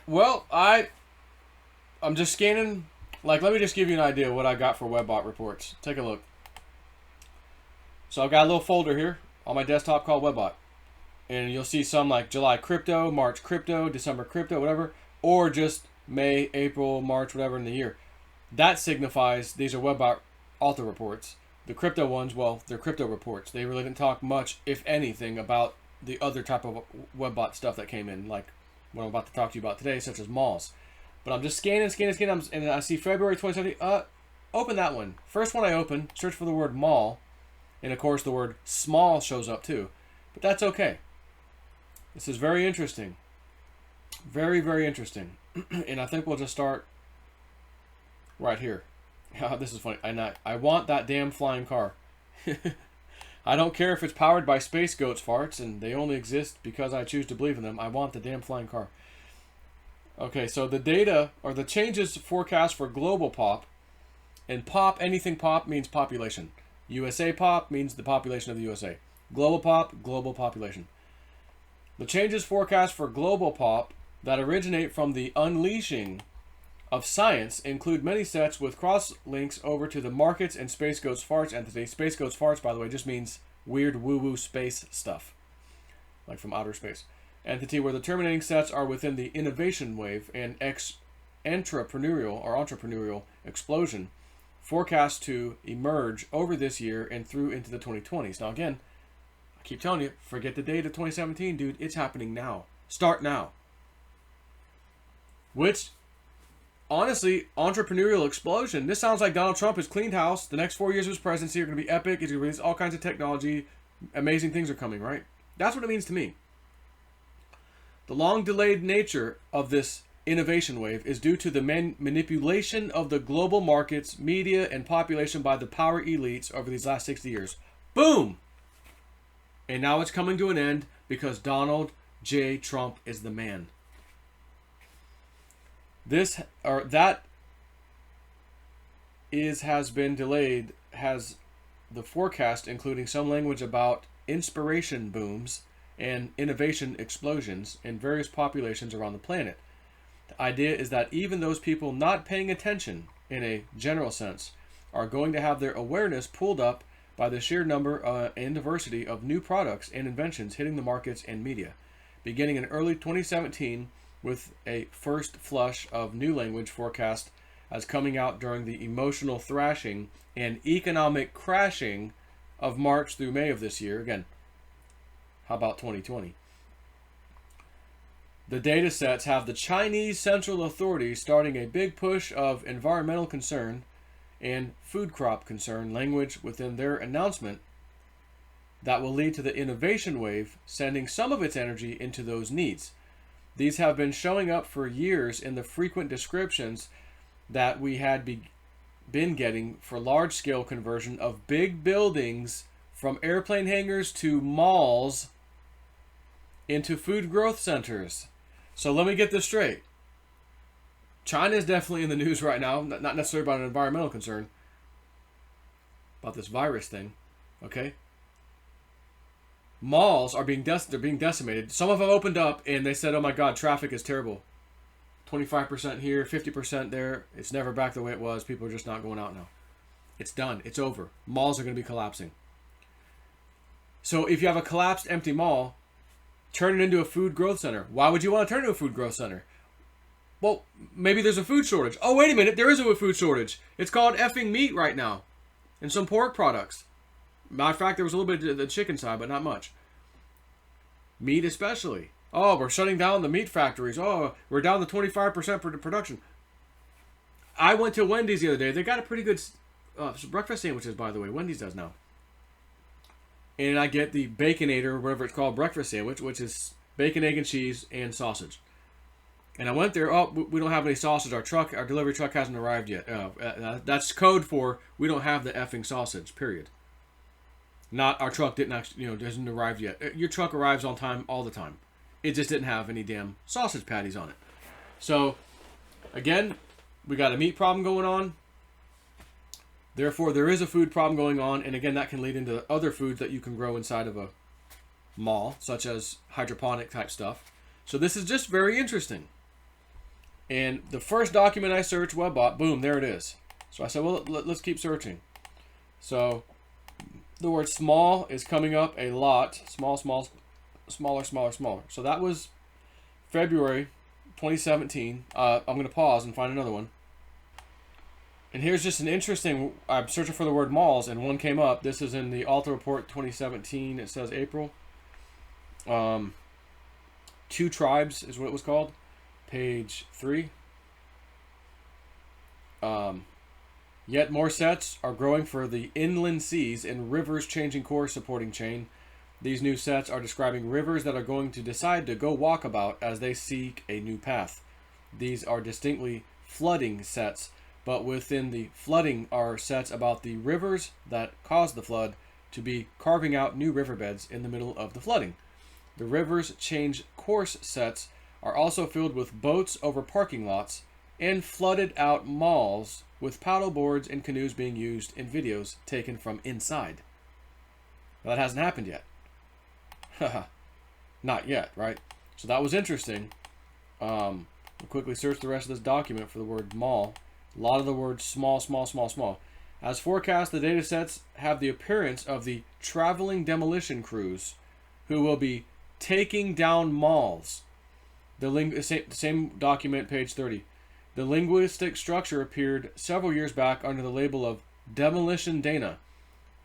Well, I'm just scanning. Like, let me just give you an idea of what I got for Webbot reports. Take a look. So I've got a little folder here on my desktop called Webbot. And you'll see some like July crypto, March crypto, December crypto, whatever. Or just May, April, March, whatever in the year. That signifies these are Webbot author reports. The crypto ones, well, they're crypto reports. They really didn't talk much, if anything, about the other type of Webbot stuff that came in, like what I'm about to talk to you about today, such as malls. But I'm just scanning, and I see February 2017. Open that one. First one I open, search for the word mall, and of course the word small shows up too. But that's okay. This is very interesting. Very, very interesting. And I think we'll just start right here. This is funny. I want that damn flying car. I don't care if it's powered by space goats farts and they only exist because I choose to believe in them. I want the damn flying car. Okay, so the data or the changes forecast for global pop, and pop, anything pop means population. USA pop means the population of the USA. Global pop, global population. The changes forecast for global pop that originate from the unleashing of science include many sets with cross links over to the markets and Space Goats Farts entity. Space Goats Farts, by the way, just means weird woo-woo space stuff, like from outer space. Entity where the terminating sets are within the innovation wave and entrepreneurial explosion forecast to emerge over this year and through into the 2020s. Now again, I keep telling you, forget the date of 2017, dude. It's happening now. Start now. Which, honestly, entrepreneurial explosion. This sounds like Donald Trump has cleaned house. The next 4 years of his presidency are going to be epic. He's going to release all kinds of technology. Amazing things are coming, right? That's what it means to me. The long-delayed nature of this innovation wave is due to the manipulation of the global markets, media, and population by the power elites over these last 60 years. Boom! And now it's coming to an end because Donald J. Trump is the man. Has been delayed, has the forecast including some language about inspiration booms and innovation explosions in various populations around the planet. The idea is that even those people not paying attention in a general sense are going to have their awareness pulled up by the sheer number and diversity of new products and inventions hitting the markets and media. Beginning in early 2017 with a first flush of new language forecast as coming out during the emotional thrashing and economic crashing of March through May of this year. Again, how about 2020? The data sets have the Chinese Central Authority starting a big push of environmental concern and food crop concern language within their announcement that will lead to the innovation wave sending some of its energy into those needs. These have been showing up for years in the frequent descriptions that we had been getting for large-scale conversion of big buildings from airplane hangars to malls into food growth centers. So let me get this straight. China is definitely in the news right now, not necessarily about an environmental concern, about this virus thing, okay? Malls are being decimated. Some of them opened up and they said, oh my God, traffic is terrible. 25% here, 50% there. It's never back the way it was. People are just not going out now. It's done. It's over. Malls are going to be collapsing. So if you have a collapsed empty mall, turn it into a food growth center. Why would you want to turn it into a food growth center? Well, maybe there's a food shortage. Oh, wait a minute. There is a food shortage. It's called effing meat right now. And some pork products. Matter of fact, there was a little bit of the chicken side, but not much. Meat especially. Oh, we're shutting down the meat factories. Oh, we're down to 25% production. I went to Wendy's the other day. They got a pretty good breakfast sandwiches, by the way. Wendy's does now. And I get the Baconator, or whatever it's called, breakfast sandwich, which is bacon, egg, and cheese, and sausage. And I went there. Oh, we don't have any sausage. Our delivery truck hasn't arrived yet. That's code for we don't have the effing sausage. Period. Not our truck didn't actually, doesn't arrive yet. Your truck arrives on time all the time. It just didn't have any damn sausage patties on it. So, again, we got a meat problem going on. Therefore, there is a food problem going on, and again, that can lead into other foods that you can grow inside of a mall, such as hydroponic type stuff. So this is just very interesting. And the first document I searched, Webbot, boom, there it is. So I said, well, let's keep searching. So the word small is coming up a lot. Small, small, smaller, smaller, smaller. So that was February 2017. I'm going to pause and find another one. And here's just an interesting, I'm searching for the word malls, and one came up. This is in the Alta Report 2017. It says April. Two Tribes is what it was called. Page 3. Yet more sets are growing for the inland seas and rivers changing course supporting chain. These new sets are describing rivers that are going to decide to go walkabout as they seek a new path. These are distinctly flooding sets, but within the flooding are sets about the rivers that caused the flood to be carving out new riverbeds in the middle of the flooding. The rivers change course sets are also filled with boats over parking lots and flooded out malls with paddle boards and canoes being used in videos taken from inside. Well, that hasn't happened yet. Haha. Not yet, right? So that was interesting. We'll quickly search the rest of this document for the word mall. A lot of the words small, small, small, small. As forecast, the data sets have the appearance of the traveling demolition crews who will be taking down malls. The same document, page 30. The linguistic structure appeared several years back under the label of Demolition Dana,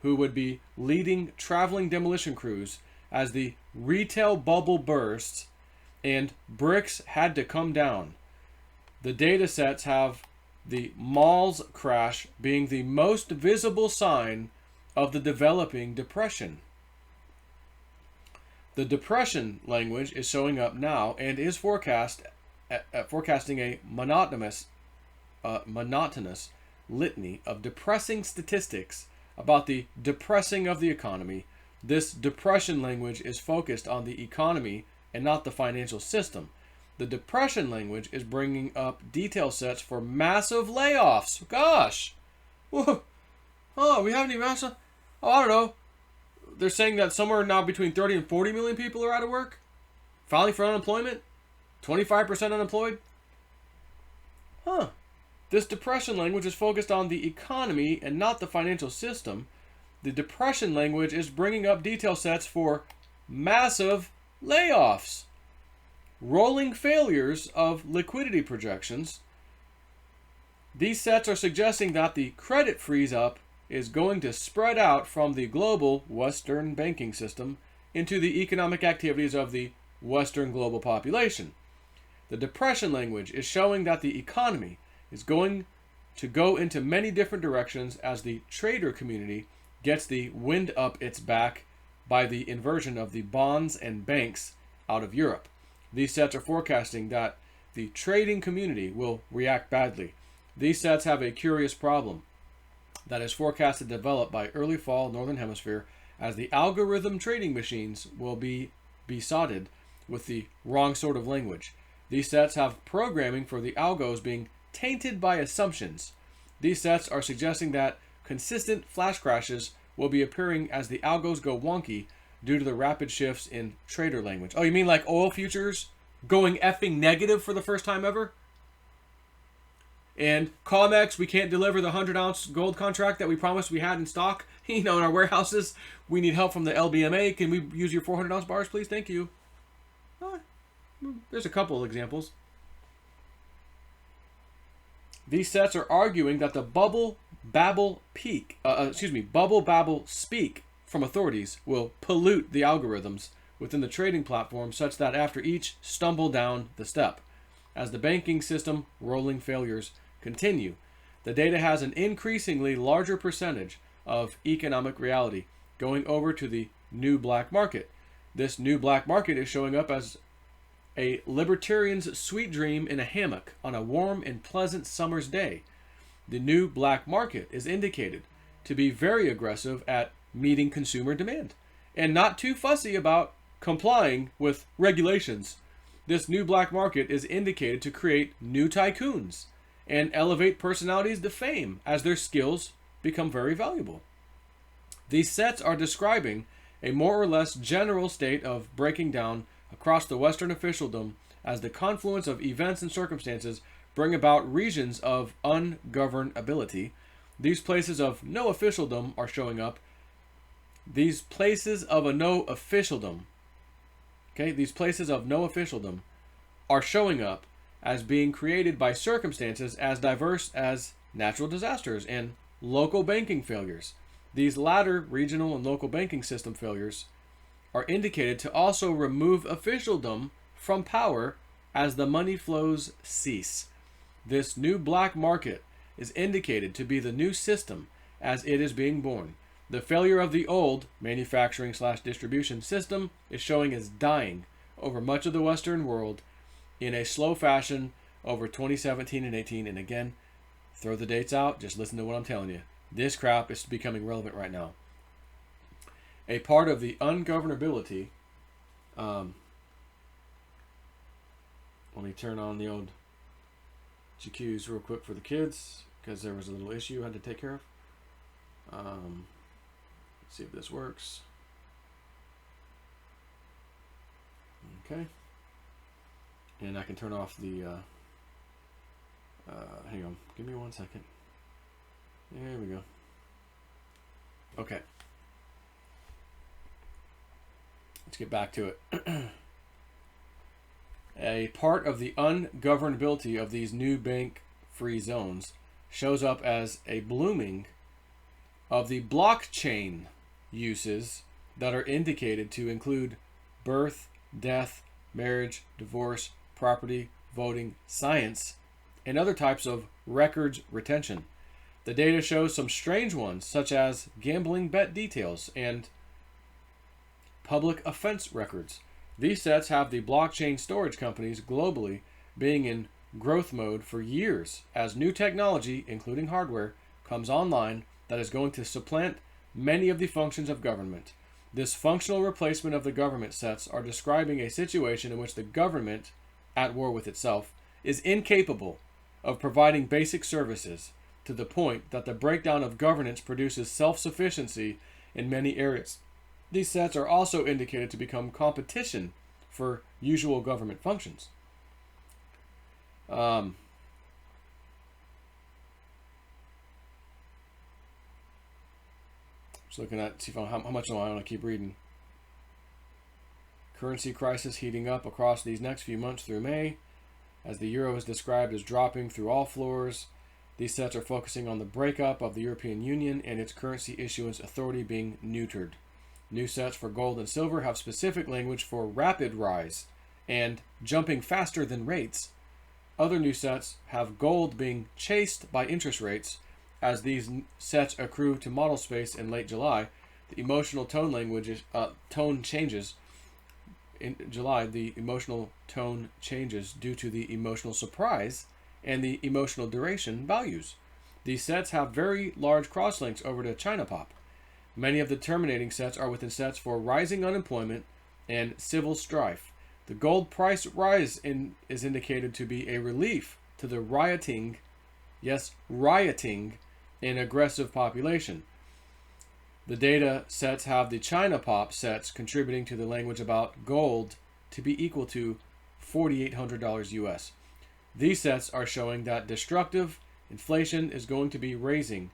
who would be leading traveling demolition crews as the retail bubble bursts and bricks had to come down. The data sets have the malls crash being the most visible sign of the developing depression. The depression language is showing up now and is forecasting a monotonous litany of depressing statistics about the depressing of the economy. This depression language is focused on the economy and not the financial system. The depression language is bringing up detail sets for massive layoffs. Gosh! Whoa. Oh, we haven't even asked. Oh, I don't know. They're saying that somewhere now between 30 and 40 million people are out of work. Filing for unemployment. 25% unemployed. Huh. This depression language is focused on the economy and not the financial system. The depression language is bringing up detail sets for massive layoffs. Rolling failures of liquidity projections. These sets are suggesting that the credit freeze-up is going to spread out from the global Western banking system into the economic activities of the Western global population. The depression language is showing that the economy is going to go into many different directions as the trader community gets the wind up its back by the inversion of the bonds and banks out of Europe. These sets are forecasting that the trading community will react badly. These sets have a curious problem that is forecasted to develop by early fall Northern Hemisphere as the algorithm trading machines will be besotted with the wrong sort of language. These sets have programming for the algos being tainted by assumptions. These sets are suggesting that consistent flash crashes will be appearing as the algos go wonky due to the rapid shifts in trader language. Oh, you mean like oil futures going effing negative for the first time ever? And COMEX, we can't deliver the 100-ounce gold contract that we promised we had in stock, in our warehouses. We need help from the LBMA. Can we use your 400-ounce bars, please? Thank you. There's a couple of examples. These sets are arguing that the bubble babble speak from authorities will pollute the algorithms within the trading platform such that after each stumble down the step. As the banking system rolling failures continue, the data has an increasingly larger percentage of economic reality going over to the new black market. This new black market is showing up as a libertarian's sweet dream in a hammock on a warm and pleasant summer's day. The new black market is indicated to be very aggressive at meeting consumer demand and not too fussy about complying with regulations. This new black market is indicated to create new tycoons and elevate personalities to fame as their skills become very valuable. These sets are describing a more or less general state of breaking down across the Western officialdom as the confluence of events and circumstances bring about regions of ungovernability. These places of no officialdom are showing up. These places of a no officialdom, okay, these places of no officialdom are showing up as being created by circumstances as diverse as natural disasters and local banking failures. These latter regional and local banking system failures are indicated to also remove officialdom from power as the money flows cease. This new black market is indicated to be the new system as it is being born. The failure of the old manufacturing/distribution system is showing as dying over much of the Western world in a slow fashion over 2017 and 18. And again, throw the dates out, just listen to what I'm telling you. This crap is becoming relevant right now. A part of the ungovernability, let me turn on the old GQs real quick for the kids, because there was a little issue I had to take care of. Let's see if this works. Okay. And I can turn off the, hang on, give me 1 second. There we go. Okay. Let's get back to it. A part of the ungovernability of these new bank-free zones shows up as a blooming of the blockchain uses that are indicated to include birth, death, marriage, divorce, property, voting, science, and other types of records retention. The data shows some strange ones, such as gambling bet details and public offense records. These sets have the blockchain storage companies globally being in growth mode for years as new technology, including hardware, comes online that is going to supplant many of the functions of government. This functional replacement of the government sets are describing a situation in which the government, at war with itself, is incapable of providing basic services, to the point that the breakdown of governance produces self-sufficiency in many areas. These sets are also indicated to become competition for usual government functions. Just looking at, see how much I want to keep reading. Currency crisis heating up across these next few months through May, as the euro is described as dropping through all floors. These sets are focusing on the breakup of the European Union and its currency issuance authority being neutered. New sets for gold and silver have specific language for rapid rise and jumping faster than rates. Other new sets have gold being chased by interest rates. As these sets accrue to model space in late July, the emotional tone tone changes. In July, the emotional tone changes due to the emotional surprise and the emotional duration values. These sets have very large crosslinks over to China Pop. Many of the terminating sets are within sets for rising unemployment and civil strife. The gold price rise is indicated to be a relief to the rioting, yes, rioting, and aggressive population. The data sets have the China Pop sets contributing to the language about gold to be equal to $4,800 US. These sets are showing that destructive inflation is going to be rising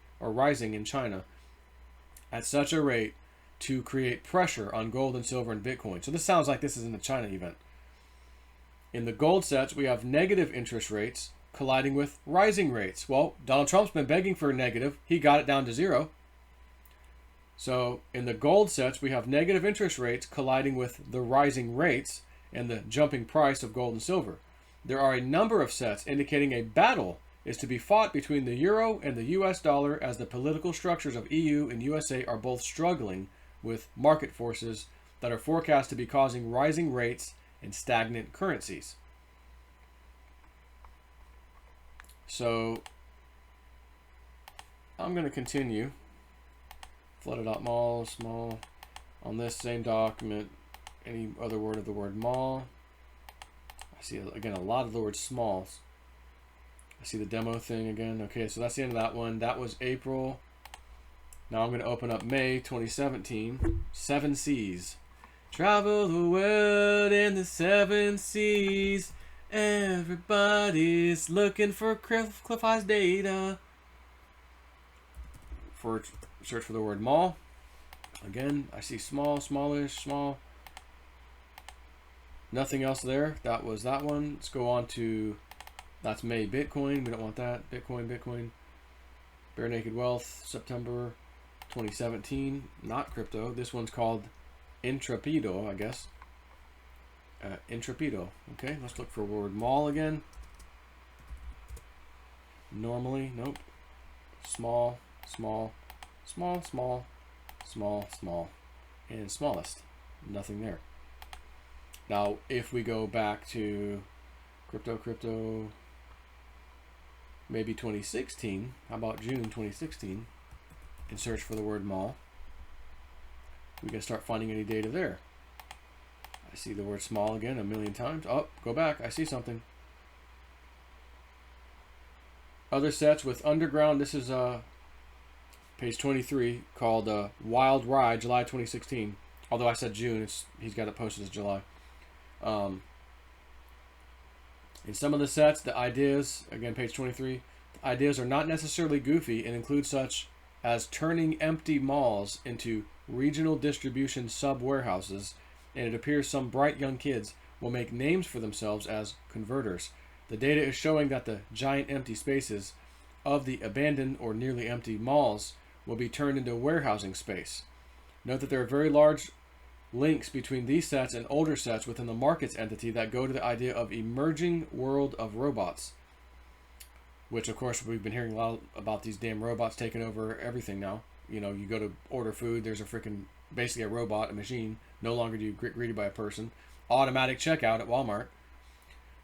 in China at such a rate to create pressure on gold and silver and Bitcoin. So this sounds like this is in the China event. In the gold sets, we have negative interest rates colliding with rising rates. Well, Donald Trump's been begging for negative. He got it down to zero. So in the gold sets, we have negative interest rates colliding with the rising rates and the jumping price of gold and silver. There are a number of sets indicating a battle is to be fought between the euro and the US dollar, as the political structures of EU and USA are both struggling with market forces that are forecast to be causing rising rates and stagnant currencies. So I'm going to continue. Flooded out mall, small. On this same document, any other word of the word mall. I see, again, a lot of the word smalls. I see the demo thing again. Okay, so that's the end of that one. That was April. Now I'm going to open up May 2017. 7 Seas. Travel the world in the 7 seas. Everybody's looking for Cliff High's data. For search for the word mall. Again, I see small, smallish, small. Nothing else there. That was that one. Let's go on to, that's May Bitcoin. We don't want that. Bitcoin. Bare Naked Wealth, September 2017. Not crypto. This one's called Intrepido, I guess. Intrepido. Okay, let's look for word mall again. Normally, nope. Small, and smallest. Nothing there. Now, if we go back to crypto, maybe 2016, how about June 2016, and search for the word mall, we can start finding any data there. I see the word small again a million times. Oh, go back, I see something. Other sets with underground, this is page 23, called Wild Ride, July 2016. Although I said June, he's got it posted as July. In some of the sets, the ideas, again, page 23, the ideas are not necessarily goofy and include such as turning empty malls into regional distribution sub-warehouses, and it appears some bright young kids will make names for themselves as converters. The data is showing that the giant empty spaces of the abandoned or nearly empty malls will be turned into warehousing space. Note that there are very large links between these sets and older sets within the markets entity that go to the idea of emerging world of robots, which of course we've been hearing a lot about, these damn robots taking over everything now. You know, you go to order food, there's a freaking, basically a robot, a machine. No longer do you get greeted by a person. Automatic checkout at Walmart.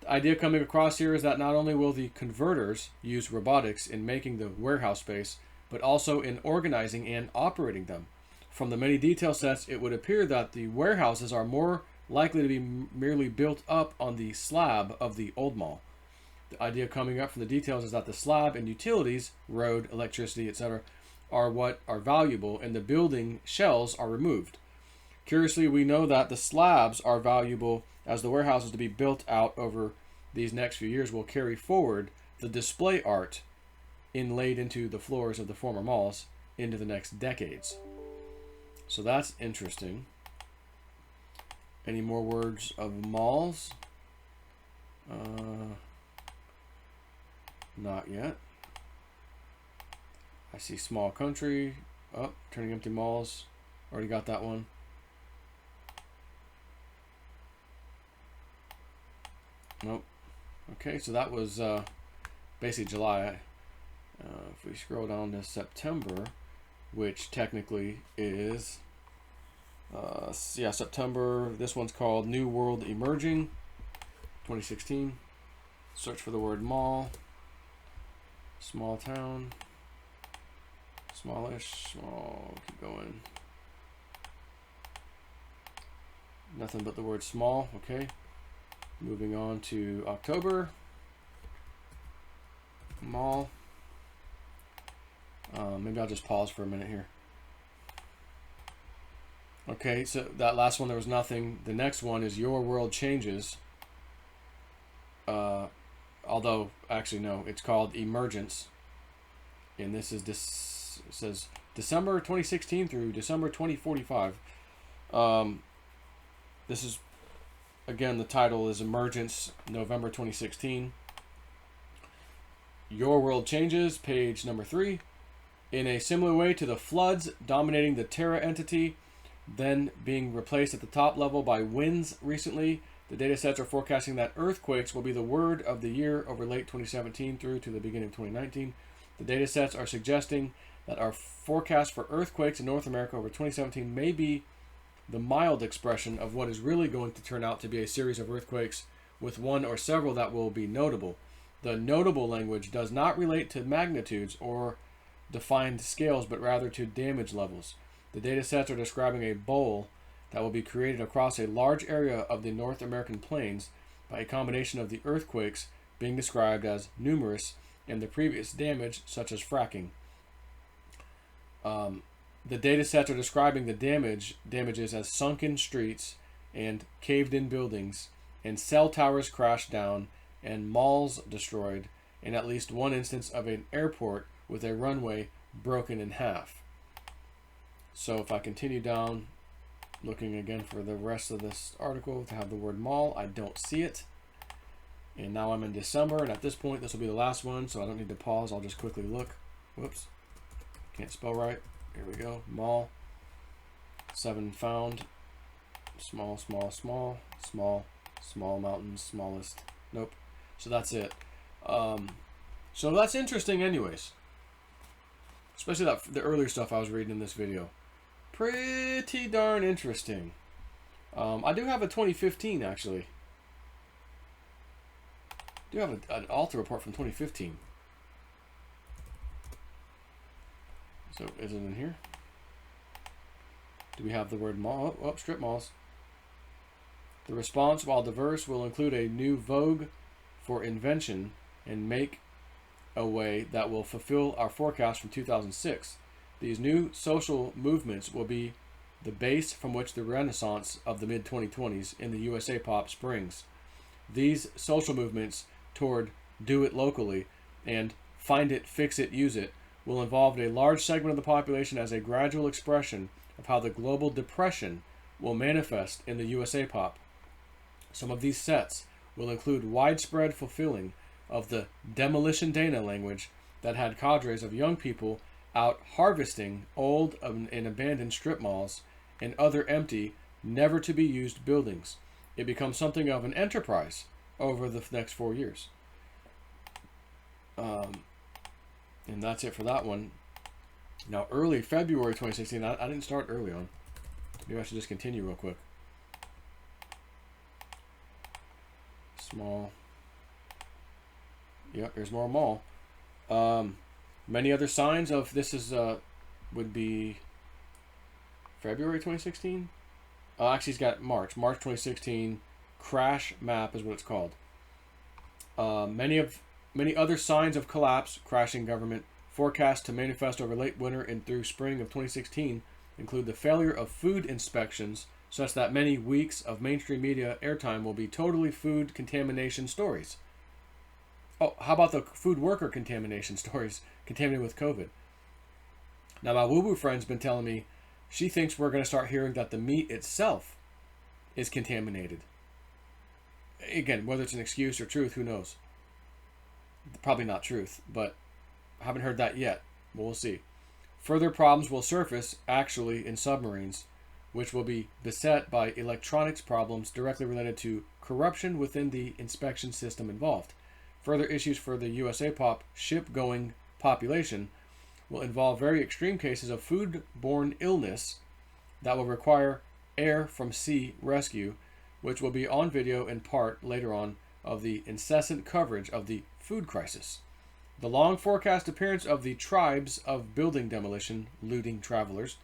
The idea coming across here is that not only will the converters use robotics in making the warehouse space, but also in organizing and operating them. From the many detail sets, it would appear that the warehouses are more likely to be merely built up on the slab of the old mall. The idea coming up from the details is that the slab and utilities, road, electricity, etc., are what are valuable, and the building shells are removed. Curiously, we know that the slabs are valuable as the warehouses to be built out over these next few years will carry forward the display art inlaid into the floors of the former malls into the next decades. So that's interesting. Any more words of malls? Not yet. I see small country. Oh, turning empty malls. Already got that one. Nope. Okay, so that was basically July. If we scroll down to September, which technically is, September. This one's called New World Emerging, 2016. Search for the word mall. Small town. Smallish. Small. Keep going. Nothing but the word small. Okay. Moving on to October. Mall. Maybe I'll just pause for a minute here. Okay, so that last one, there was nothing. The next one is Your World Changes. Although, actually, no, it's called Emergence. And this is, it says December 2016 through December 2045. This is, again, the title is Emergence, November 2016. Your World Changes, page number 3. In a similar way to the floods dominating the Terra entity, then being replaced at the top level by winds recently, the data sets are forecasting that earthquakes will be the word of the year over late 2017 through to the beginning of 2019. The data sets are suggesting that our forecast for earthquakes in North America over 2017 may be the mild expression of what is really going to turn out to be a series of earthquakes, with one or several that will be notable. The notable language does not relate to magnitudes or defined scales, but rather to damage levels. The data sets are describing a bowl that will be created across a large area of the North American plains by a combination of the earthquakes being described as numerous and the previous damage, such as fracking. The data sets are describing the damages as sunken streets and caved-in buildings and cell towers crashed down and malls destroyed, and at least one instance of an airport with a runway broken in half. So if I continue down, looking again for the rest of this article to have the word mall, I don't see it. And now I'm in December, and at this point this will be the last one, so I don't need to pause. I'll just quickly look. Whoops, can't spell right. Here we go. Mall. 7 found. Small, small, small, small, small mountains, smallest. Nope. So that's it. So that's interesting anyways. Especially the earlier stuff I was reading in this video. Pretty darn interesting. I do have a 2015 actually. I do have an Alta report from 2015. So is it in here? Do we have the word mall? Oh, strip malls. The response, while diverse, will include a new vogue for invention and make a way that will fulfill our forecast from 2006. These new social movements will be the base from which the renaissance of the mid-2020s in the USA pop springs. These social movements toward do it locally and find it, fix it, use it will involve a large segment of the population as a gradual expression of how the global depression will manifest in the USA pop. Some of these sets will include widespread fulfilling of the Demolition Dana language that had cadres of young people out harvesting old and abandoned strip malls and other empty, never-to-be-used buildings. It becomes something of an enterprise over the next 4 years. And that's it for that one. Now, early February 2016, I didn't start early on. Maybe I should just continue real quick. Small. Yep, here's more mall. Many other signs of this is would be February 2016. Oh, actually, he's got March 2016. Crash map is what it's called. Many other signs of collapse, crashing government forecast to manifest over late winter and through spring of 2016 include the failure of food inspections, such that many weeks of mainstream media airtime will be totally food contamination stories. Oh, how about the food worker contamination stories contaminated with COVID? Now, my woo-woo friend's been telling me she thinks we're going to start hearing that the meat itself is contaminated. Again, whether it's an excuse or truth, who knows? Probably not truth, but I haven't heard that yet. But we'll see. Further problems will surface, actually, in submarines, which will be beset by electronics problems directly related to corruption within the inspection system involved. Further issues for the USA pop ship-going population will involve very extreme cases of food-borne illness that will require air from sea rescue, which will be on video in part later on of the incessant coverage of the food crisis. The long forecast appearance of the tribes of building demolition, looting travelers,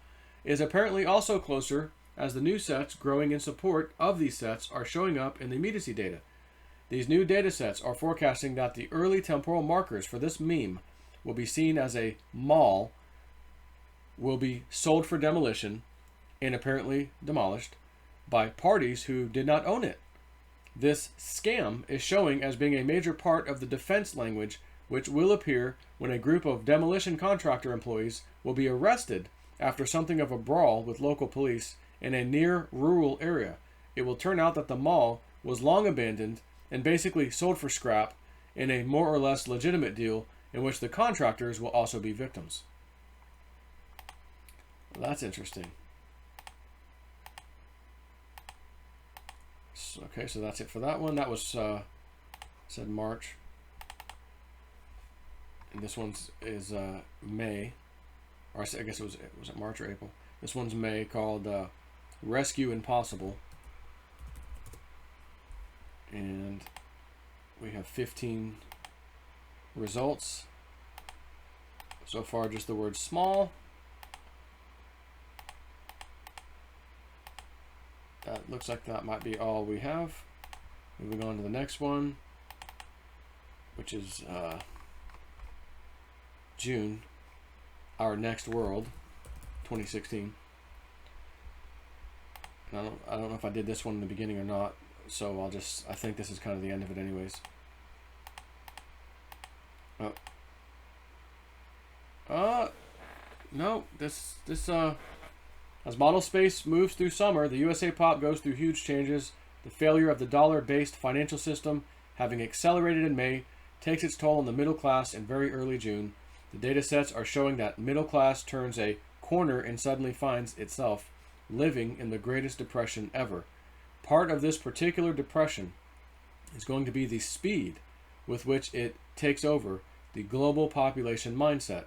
is apparently also closer as the new sets growing in support of these sets are showing up in the immediacy data. These new data sets are forecasting that the early temporal markers for this meme will be seen as a mall will be sold for demolition and apparently demolished by parties who did not own it. This scam is showing as being a major part of the defense language, which will appear when a group of demolition contractor employees will be arrested after something of a brawl with local police in a near rural area. It will turn out that the mall was long abandoned and basically sold for scrap in a more or less legitimate deal in which the contractors will also be victims. Well, that's interesting. Okay, so that's it for that one. That was said March, and this one's is May, or I guess was it March or April? This one's May, called Rescue Impossible, and we have 15 results so far. Just the word small. That looks like that might be all we have. Moving on to the next one, which is June, Our Next World, 2016. And I don't know if I did this one in the beginning or not. So I think this is kind of the end of it anyways. No, as model space moves through summer, the USA Pop goes through huge changes. The failure of the dollar-based financial system, having accelerated in May, takes its toll on the middle class in very early June. The data sets are showing that middle class turns a corner and suddenly finds itself living in the greatest depression ever. Part of this particular depression is going to be the speed with which it takes over the global population mindset.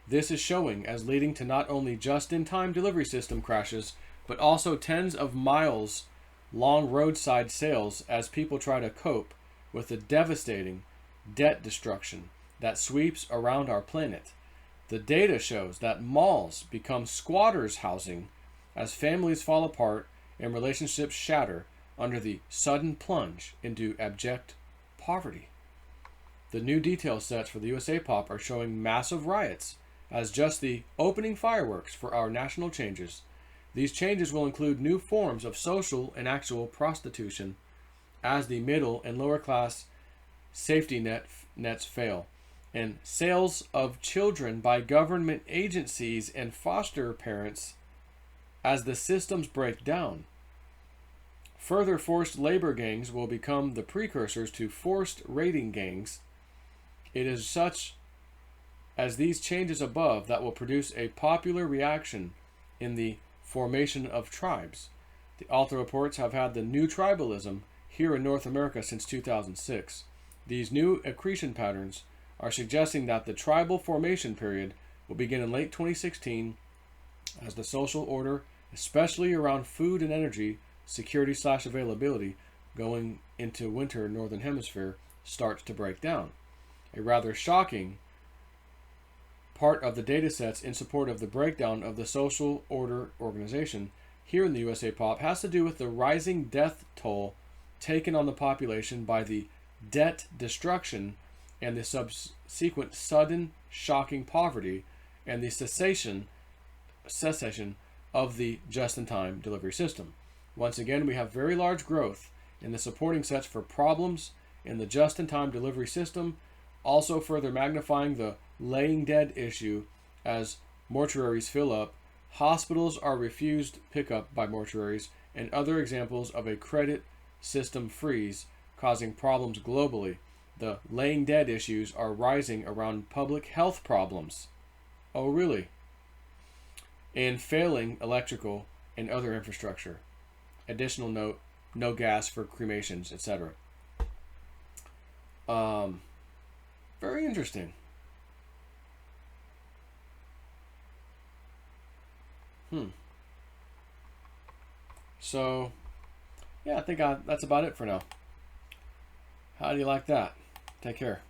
This is showing as leading to not only just-in-time delivery system crashes, but also tens of miles long roadside sales as people try to cope with the devastating debt destruction that sweeps around our planet. The data shows that malls become squatters' housing as families fall apart and relationships shatter under the sudden plunge into abject poverty. The new detail sets for the USA Pop are showing massive riots as just the opening fireworks for our national changes. These changes will include new forms of social and actual prostitution as the middle and lower class safety nets fail, and sales of children by government agencies and foster parents as the systems break down. Further forced labor gangs will become the precursors to forced raiding gangs. It is such as these changes above that will produce a popular reaction in the formation of tribes. The author reports have had the new tribalism here in North America since 2006. These new accretion patterns are suggesting that the tribal formation period will begin in late 2016 as the social order, especially around food and energy security/availability going into winter Northern Hemisphere, starts to break down. A rather shocking part of the data sets in support of the breakdown of the social order organization here in the USA Pop has to do with the rising death toll taken on the population by the debt destruction and the subsequent sudden shocking poverty and the cessation of the just-in-time delivery system. Once again, we have very large growth in the supporting sets for problems in the just-in-time delivery system, also further magnifying the laying dead issue as mortuaries fill up, hospitals are refused pickup by mortuaries, and other examples of a credit system freeze causing problems globally. The laying dead issues are rising around public health problems. Oh, really? And failing electrical and other infrastructure. Additional note, no gas for cremations, etc. Very interesting. So, yeah, I think that's about it for now. How do you like that? Take care.